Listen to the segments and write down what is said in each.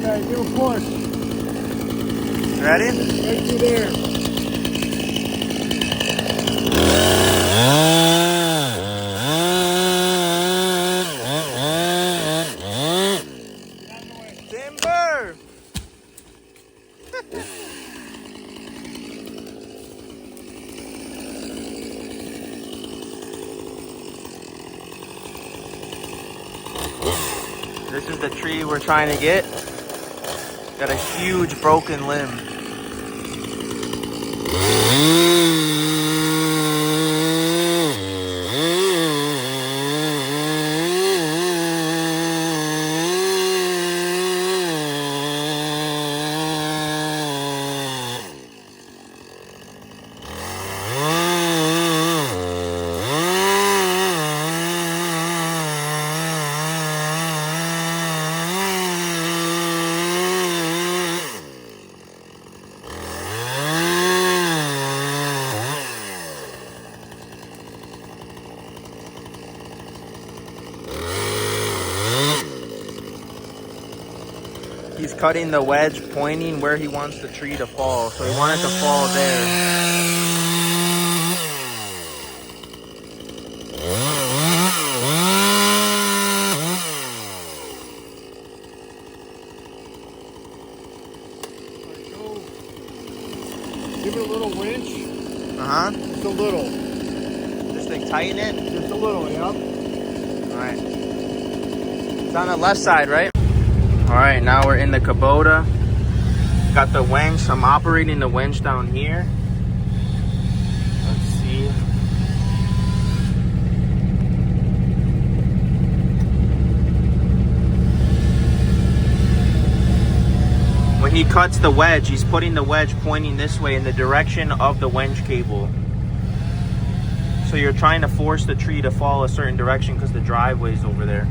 Okay, give a push. Ready? Right through there. Timber! This is the tree we're trying to get. Got a huge broken limb. He's cutting the wedge, pointing where he wants the tree to fall. So he wanted to fall there. Give it a little winch. Uh-huh. Just a little. This thing, tighten it. Just a little, yep. All right. It's on the left side, right? All right, now we're in the Kubota. Got the winch. I'm operating the winch down here. Let's see. When he cuts the wedge, he's putting the wedge pointing this way in the direction of the winch cable. So you're trying to force the tree to fall a certain direction because the driveway's over there.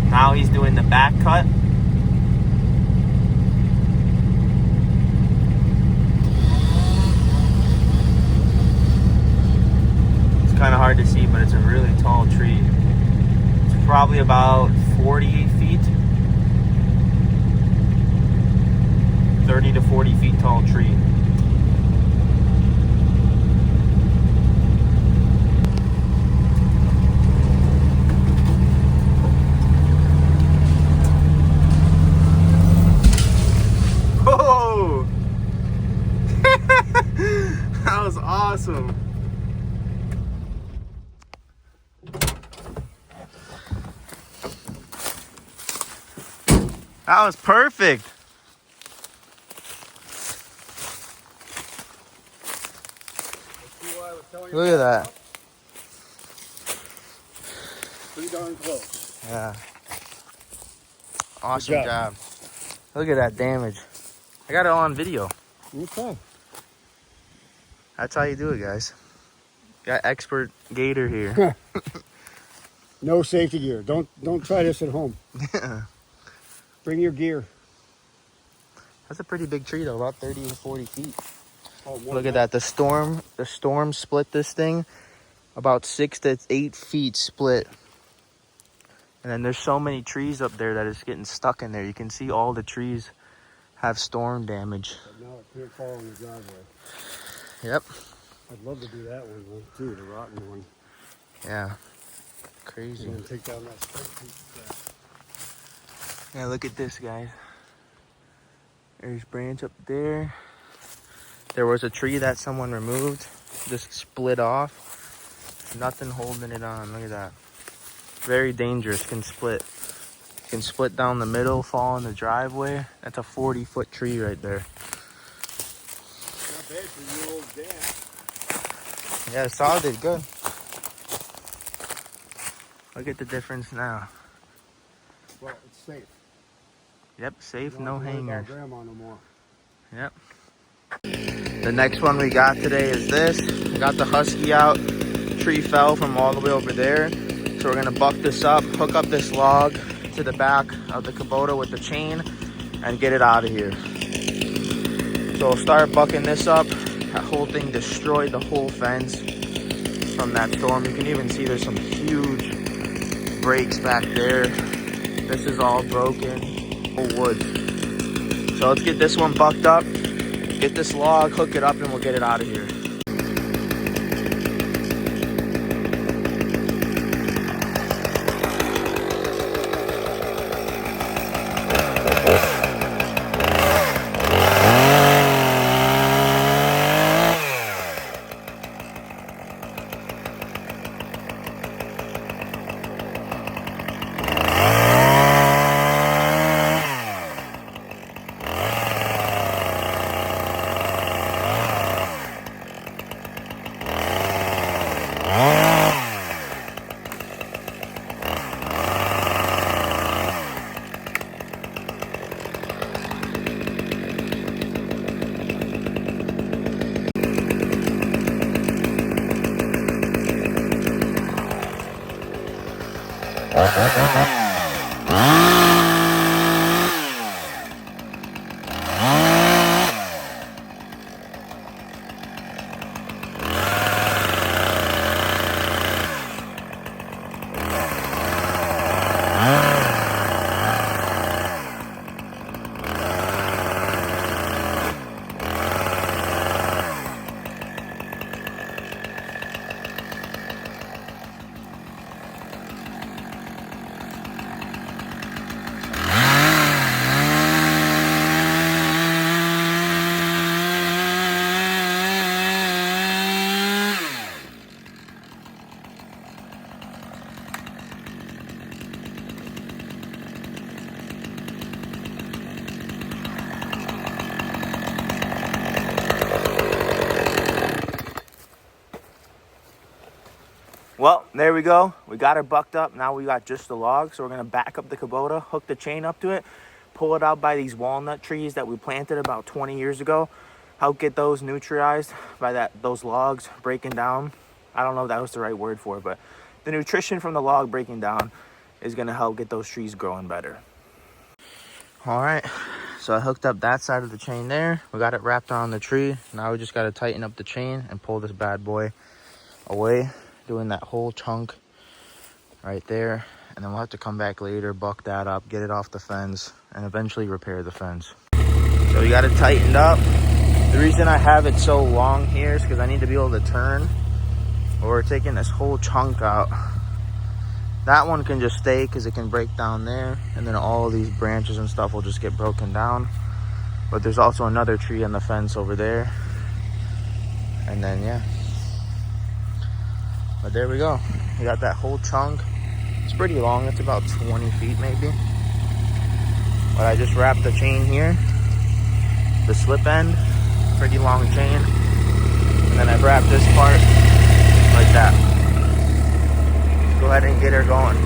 Now he's doing the back cut. It's kind of hard to see, but it's a really tall tree. It's probably about 48 feet. 30 to 40 feet tall tree. Oh! That was awesome. That was perfect. Look at that. Pretty darn close. Yeah. Awesome job. Look at that damage. I got it all on video. Okay. That's how you do it, guys. Got expert gator here. No safety gear. Don't try this at home. Bring your gear. That's a pretty big tree though, about 30 to 40 feet. Oh, Look at that. The storm split this thing about 6 to 8 feet split. And then there's so many trees up there that it's getting stuck in there. You can see all the trees have storm damage. But now it can't fall in the driveway. Yep. I'd love to do that one too, the rotten one. Yeah. Crazy. And then take down that straight piece of that. Yeah, look at this, guys. There's branch up there. There was a tree that someone removed. Just split off. Nothing holding it on. Look at that. Very dangerous. Can split. Can split down the middle, fall in the driveway. That's a 40-foot tree right there. Not bad for your old dad. Yeah, the saw did good. Look at the difference now. Well, it's safe. Yep, safe, You don't no have to worry about hangers. Grandma no more. Yep. The next one we got today is this. We got the Husky out. Tree fell from all the way over there. So we're gonna buck this up, hook up this log to the back of the Kubota with the chain and get it out of here. So we'll start bucking this up. That whole thing destroyed the whole fence from that storm. You can even see there's some huge breaks back there. This is all broken, all wood. So let's get this one bucked up, get this log, hook it up, and we'll get it out of here. Well, there we go. We got her bucked up. Now we got just the log. So we're going to back up the Kubota, hook the chain up to it, pull it out by these walnut trees that we planted about 20 years ago. Help get those neutralized by those logs breaking down. I don't know if that was the right word for it, but the nutrition from the log breaking down is going to help get those trees growing better. All right. So I hooked up that side of the chain there. We got it wrapped around the tree. Now we just got to tighten up the chain and pull this bad boy away, doing that whole chunk right there. And then we'll have to come back later, buck that up, get it off the fence, and eventually repair the fence. So we got it tightened up. The reason I have it so long here is because I need to be able to turn. But we're taking this whole chunk out. That one can just stay because it can break down there. And then all of these branches and stuff will just get broken down. But there's also another tree on the fence over there. And then, yeah. But there we go. We got that whole chunk. It's pretty long. It's about 20 feet maybe. But I just wrapped the chain here. The slip end. Pretty long chain. And then I wrapped this part like that. Go ahead and get her going.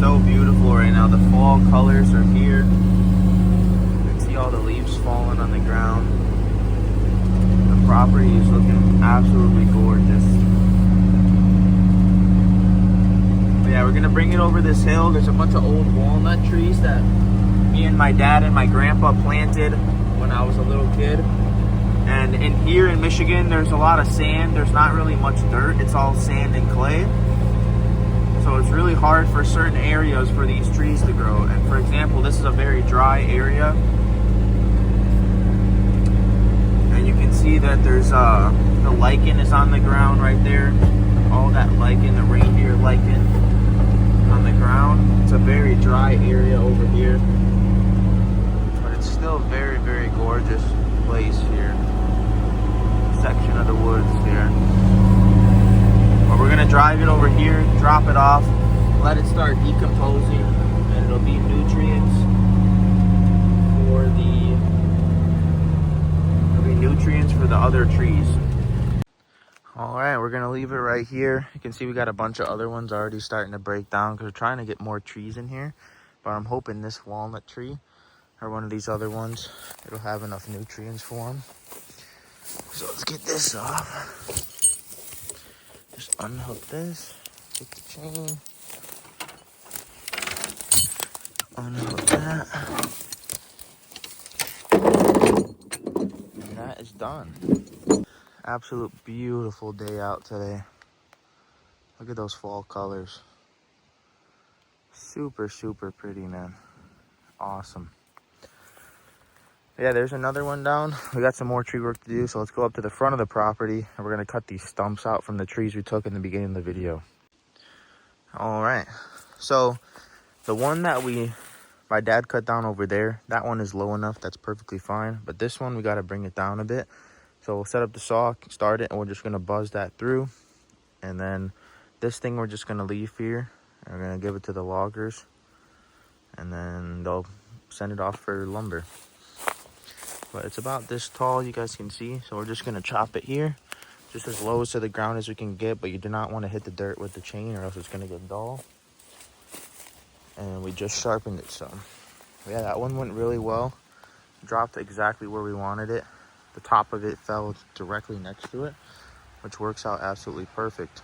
So beautiful right now. The fall colors are here. You can see all the leaves falling on the ground. The property is looking absolutely gorgeous. But yeah, we're gonna bring it over this hill. There's a bunch of old walnut trees that me and my dad and my grandpa planted when I was a little kid. And in here in Michigan, there's a lot of sand. There's not really much dirt. It's all sand and clay. So it's really hard for certain areas for these trees to grow. And for example, this is a very dry area. And you can see that there's the lichen is on the ground right there. All that lichen, the reindeer lichen on the ground. It's a very dry area over here. But it's still a very, very gorgeous place here. Section of the woods here. But we're gonna drive it over here, drop it off, let it start decomposing, and it'll be nutrients for the other trees. All right, we're gonna leave it right here. You can see we got a bunch of other ones already starting to break down because we're trying to get more trees in here. But I'm hoping this walnut tree or one of these other ones, it'll have enough nutrients for them. So let's get this off. Just unhook this, take the chain, unhook that, and that is done. Absolute beautiful day out today. Look at those fall colors. Super, super pretty, man. Awesome. Yeah, there's another one down. We got some more tree work to do, so let's go up to the front of the property and we're gonna cut these stumps out from the trees we took in the beginning of the video. All right, so the one that my dad cut down over there, that one is low enough, that's perfectly fine. But this one, we gotta bring it down a bit. So we'll set up the saw, start it, and we're just gonna buzz that through. And then this thing we're just gonna leave here. And we're gonna give it to the loggers. And then they'll send it off for lumber. But it's about this tall, you guys can see. So we're just gonna chop it here, just as low to the ground as we can get, but you do not want to hit the dirt with the chain or else it's gonna get dull. And we just sharpened it some. Yeah, that one went really well. Dropped exactly where we wanted it. The top of it fell directly next to it, which works out absolutely perfect.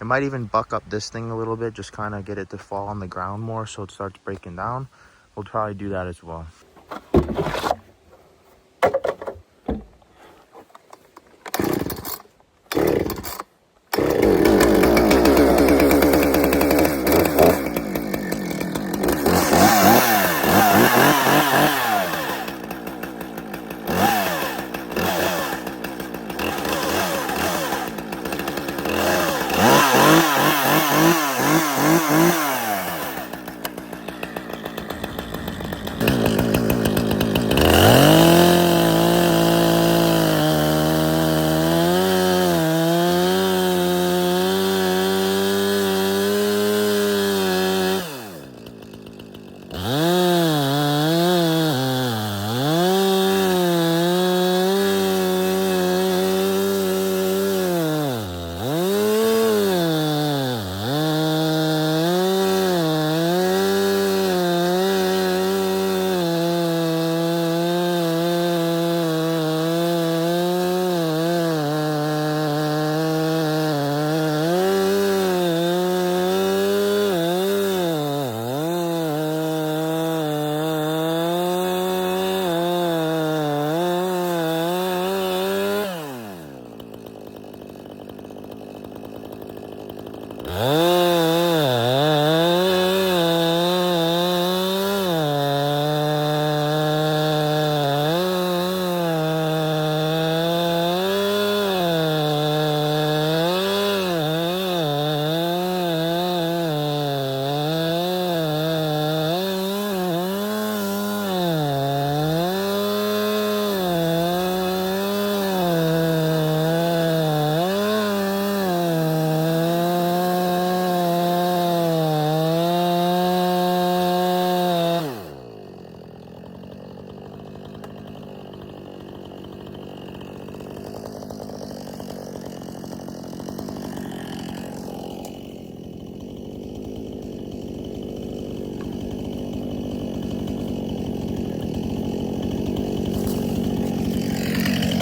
It might even buck up this thing a little bit, just kind of get it to fall on the ground more so it starts breaking down. We'll probably do that as well.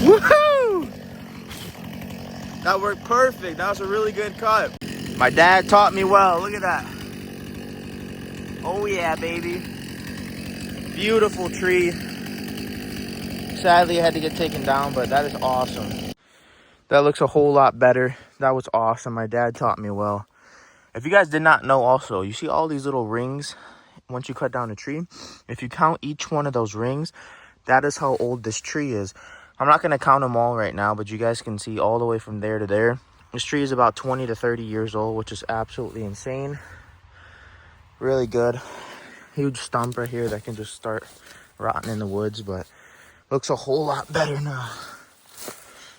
Woohoo! That worked perfect. That was a really good cut. My dad taught me well. Look at that. Oh yeah, baby. Beautiful tree. Sadly, it had to get taken down, but that is awesome. That looks a whole lot better. That was awesome. My dad taught me well. If you guys did not know also, you see all these little rings once you cut down a tree? If you count each one of those rings, that is how old this tree is. I'm not going to count them all right now, but you guys can see all the way from there to there. This tree is about 20 to 30 years old, which is absolutely insane. Really good. Huge stump right here that can just start rotting in the woods, but looks a whole lot better now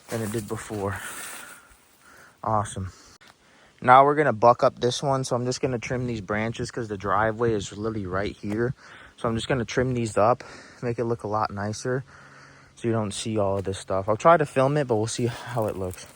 than it did before. Awesome. Now we're going to buck up this one, so I'm just going to trim these branches because the driveway is literally right here. So I'm just going to trim these up, make it look a lot nicer so you don't see all of this stuff. I'll try to film it, but we'll see how it looks.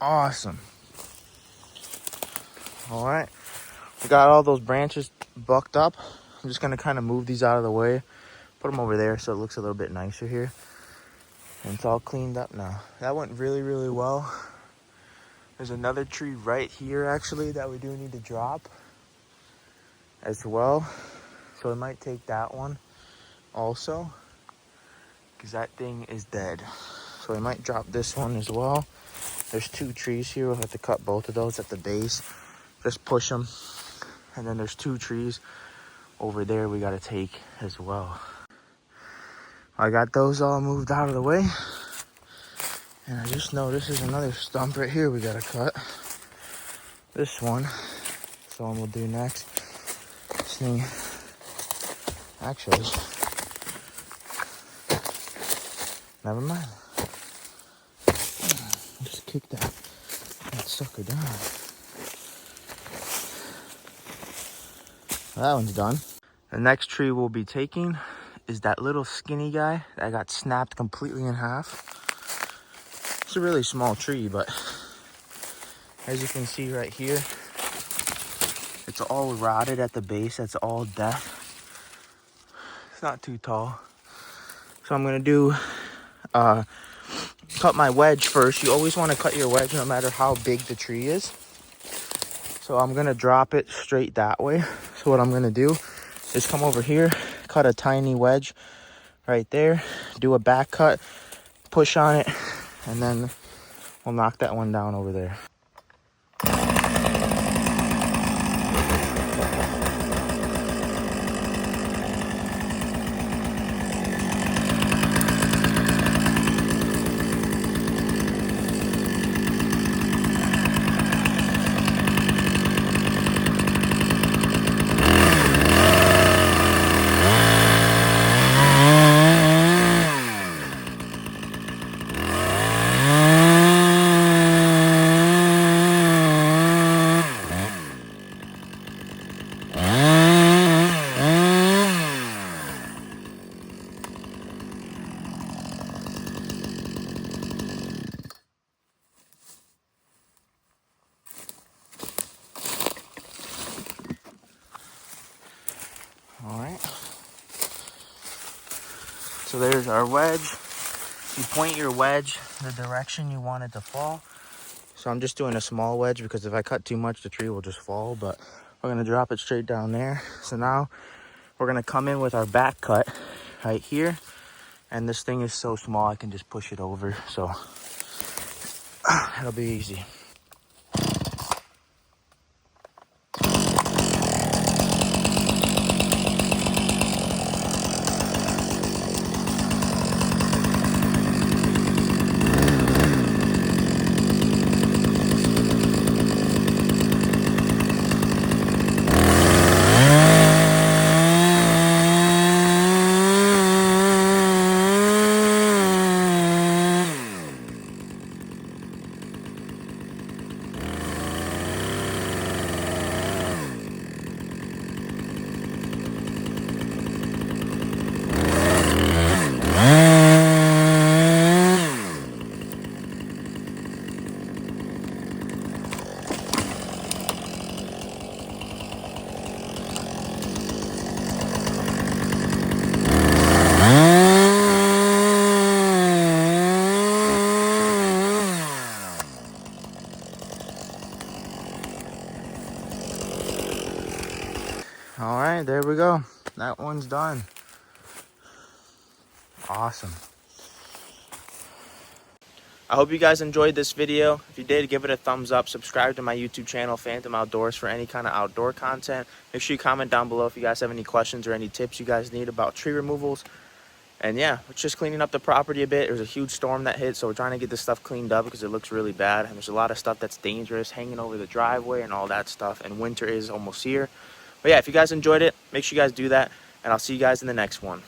Awesome. All right. We got all those branches bucked up. I'm just gonna kind of move these out of the way, put them over there so it looks a little bit nicer here. And it's all cleaned up now. That went really, really well. There's another tree right here actually that we do need to drop as well. So we might take that one also, because that thing is dead. So we might drop this one as well. There's 2 trees here. We'll have to cut both of those at the base. Just push them. And then there's 2 trees over there we gotta take as well. I got those all moved out of the way. And I just noticed there's another stump right here we gotta cut. This one. That's the one we'll do next. This thing, actually, never mind. Just kick that sucker down. That one's done. The next tree we'll be taking is that little skinny guy that got snapped completely in half. It's a really small tree, but as you can see right here, it's all rotted at the base. That's all dead. It's not too tall. So I'm gonna do, cut my wedge first. You always wanna cut your wedge no matter how big the tree is. So I'm gonna drop it straight that way. So what I'm gonna do is come over here, cut a tiny wedge right there, do a back cut, push on it, and then we'll knock that one down over there. All right. So there's our wedge. You point your wedge the direction you want it to fall. So I'm just doing a small wedge because if I cut too much, the tree will just fall, but we're gonna drop it straight down there. So now we're gonna come in with our back cut right here. And this thing is so small, I can just push it over. So it'll be easy. All right, there we go. That one's done. Awesome. I hope you guys enjoyed this video. If you did, give it a thumbs up. Subscribe to my YouTube channel, Phantom Outdoors, for any kind of outdoor content. Make sure you comment down below if you guys have any questions or any tips you guys need about tree removals. And yeah, we're just cleaning up the property a bit. There's a huge storm that hit, so we're trying to get this stuff cleaned up because it looks really bad. And there's a lot of stuff that's dangerous hanging over the driveway and all that stuff. And winter is almost here. But yeah, if you guys enjoyed it, make sure you guys do that. And I'll see you guys in the next one.